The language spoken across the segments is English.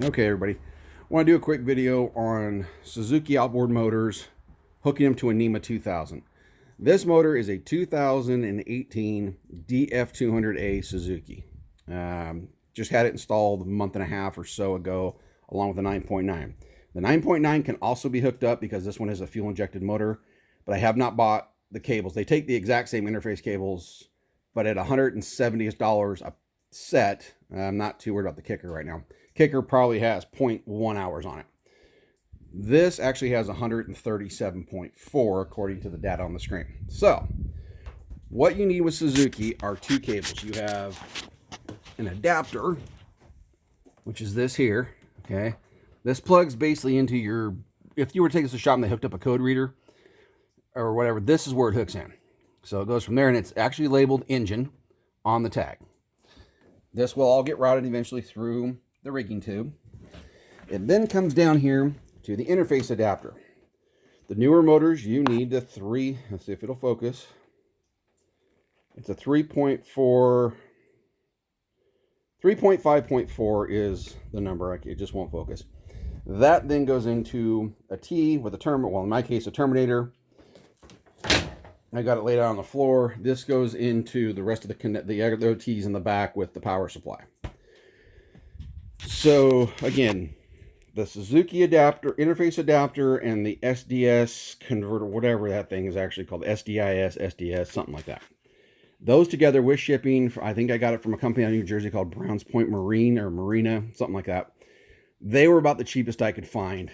Okay, everybody. I want to do a quick video on Suzuki outboard motors, hooking them to a NMEA 2000. This motor is a 2018 DF200A Suzuki. Just had it installed a month and a half or so ago, along with the 9.9. The 9.9 can also be hooked up because this one is a fuel-injected motor, but I have not bought the cables. They take the exact same interface cables, but at $170 a set. I'm not too worried about the kicker right now. Kicker probably has 0.1 hours on it. This actually has 137.4 according to the data on the screen. So what you need with Suzuki are two cables. You have an adapter, which is this here. Okay, this plugs basically into your, if you were to take this to shop and they hooked up a code reader or whatever, this is where it hooks in. So it goes from there, and it's actually labeled engine on the tag. This will all get routed eventually through the rigging tube. It then comes down here to the interface adapter. The newer motors, you need the let's see if it'll focus. It's a 3.5.4 is the number. It just won't focus. That then goes into a T with a terminator, well, in my case, a terminator. I got it laid out on the floor. This goes into the rest of the other T's in the back with the power supply. So again, the Suzuki adapter, interface adapter, and the SDS converter, whatever that thing is actually called, SDIS, SDS, something like that. Those together with shipping, I think I got it from a company out of New Jersey called Browns Point Marine or Marina, something like that. They were about the cheapest I could find.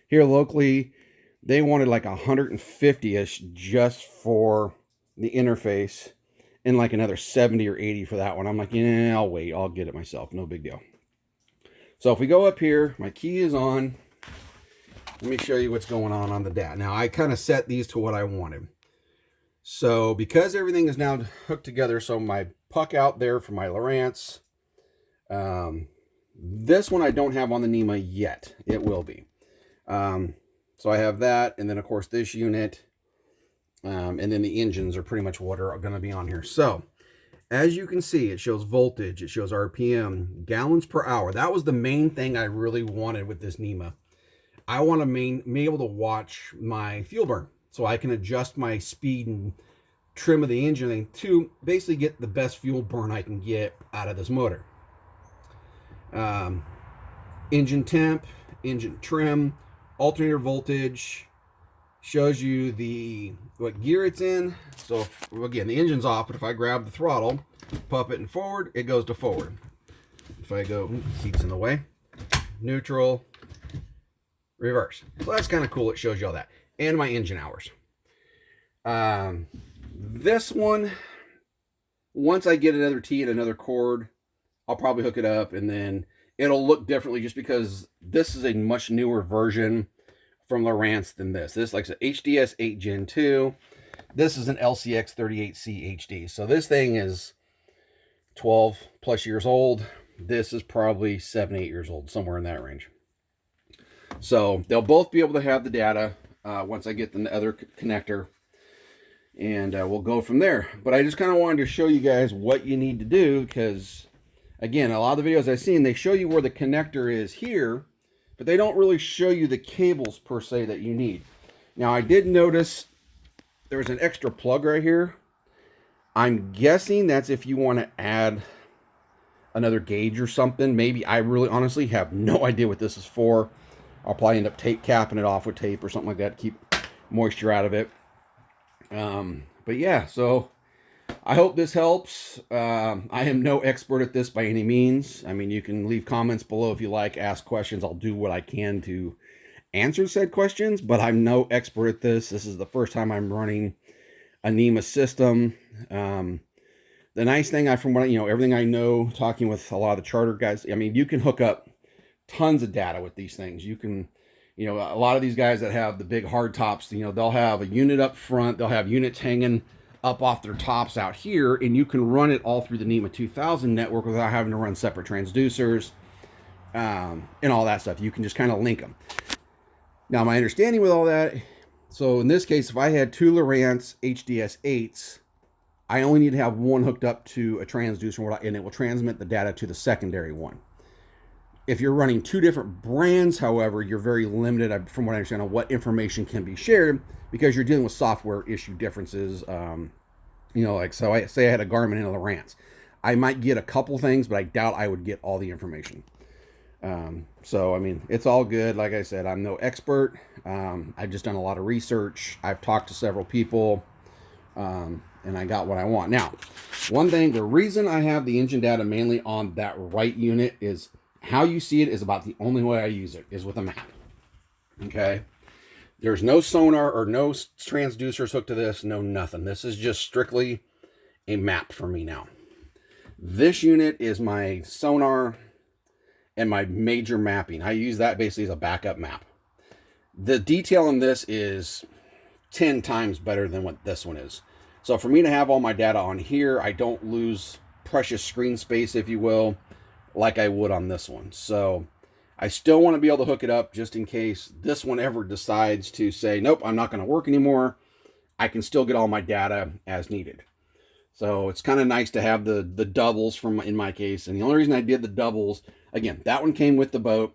Here locally, they wanted like 150-ish just for the interface and like another 70 or 80 for that one. I'm like, yeah, I'll wait. I'll get it myself. No big deal. So if we go up here, my key is on. Let me show you what's going on the DAT. Now, I kind of set these to what I wanted. So because everything is now hooked together, so my puck out there for my Lowrance, this one I don't have on the NMEA yet. It will be. So I have that, and then of course this unit, and then the engines are pretty much what are going to be on here. So as you can see, it shows voltage, it shows RPM, gallons per hour. That was the main thing I really wanted with this NMEA. I want to be able to watch my fuel burn, so I can adjust my speed and trim of the engine to basically get the best fuel burn I can get out of this motor. Engine temp, engine trim, alternator voltage, shows you what gear it's in. So again, the engine's off, but if I grab the throttle, pump it in forward, it goes to forward. If I go, seat's in the way, neutral, reverse. So that's kind of cool. It shows you all that. And my engine hours. This one, once I get another T and another cord, I'll probably hook it up, and then it'll look differently just because this is a much newer version from Lowrance than this. This, like I said, HDS 8 Gen 2. This is an LCX 38C HD. So this thing is 12 plus years old. This is probably 7, 8 years old, somewhere in that range. So they'll both be able to have the data once I get the other connector, and we'll go from there. But I just kind of wanted to show you guys what you need to do, because again, a lot of the videos I've seen, they show you where the connector is here, but they don't really show you the cables per se that you need. Now, I did notice there's an extra plug right here. I'm guessing that's if you want to add another gauge or something. Maybe. I really honestly have no idea what this is for. I'll probably end up capping it off with tape or something like that to keep moisture out of it. But yeah, so I hope this helps. I am no expert at this by any means. I mean, you can leave comments below if you like, ask questions. I'll do what I can to answer said questions, but I'm no expert at this. This is the first time I'm running a NMEA system. The nice thing, from what everything I know, talking with a lot of the charter guys, I mean, you can hook up tons of data with these things. You can, a lot of these guys that have the big hard tops, they'll have a unit up front, they'll have units hanging up off their tops out here, and you can run it all through the NMEA 2000 network without having to run separate transducers and all that stuff. You can just kind of link them. Now, my understanding with all that, so in this case, if I had two Lowrance HDS 8s, I only need to have one hooked up to a transducer, and it will transmit the data to the secondary one. If you're running two different brands, however, you're very limited, from what I understand, on what information can be shared because you're dealing with software issue differences. Like, so I say I had a Garmin and a Lowrance. I might get a couple things, but I doubt I would get all the information. So, I mean, it's all good. Like I said, I'm no expert. I've just done a lot of research. I've talked to several people, and I got what I want. Now, one thing, the reason I have the engine data mainly on that right unit is how you see it is about the only way I use it is with a map. Okay. There's no sonar or no transducers hooked to this, no nothing. This is just strictly a map for me now. This unit is my sonar and my major mapping. I use that basically as a backup map. The detail in this is 10 times better than what this one is. So for me to have all my data on here, I don't lose precious screen space, if you will, like I would on this one. So I still want to be able to hook it up just in case this one ever decides to say, nope, I'm not going to work anymore. I can still get all my data as needed. So it's kind of nice to have the doubles in my case. And the only reason I did the doubles, again, that one came with the boat.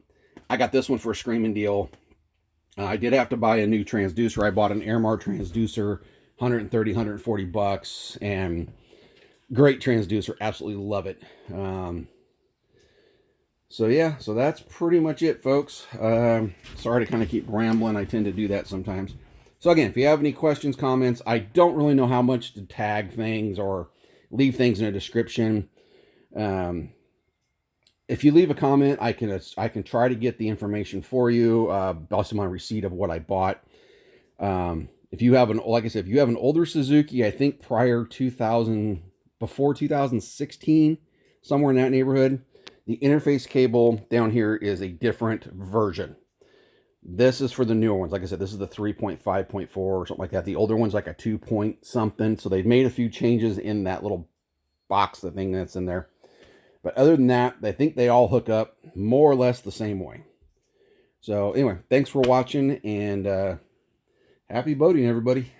I got this one for a screaming deal. I did have to buy a new transducer. I bought an Airmar transducer, 130, 140 bucks, and great transducer. Absolutely love it. So yeah, so that's pretty much it, folks. Sorry to kind of keep rambling. I tend to do that sometimes. So again, if you have any questions, comments, I don't really know how much to tag things or leave things in a description. If you leave a comment, I can try to get the information for you. Also my receipt of what I bought. If you have like I said, if you have an older Suzuki, I think before 2016, somewhere in that neighborhood, the interface cable down here is a different version. This is for the newer ones. Like I said, this is the 3.5.4 or something like that. The older one's like a 2 point something. So they've made a few changes in that little box, the thing that's in there. But other than that, I think they all hook up more or less the same way. So anyway, thanks for watching, and happy boating, everybody.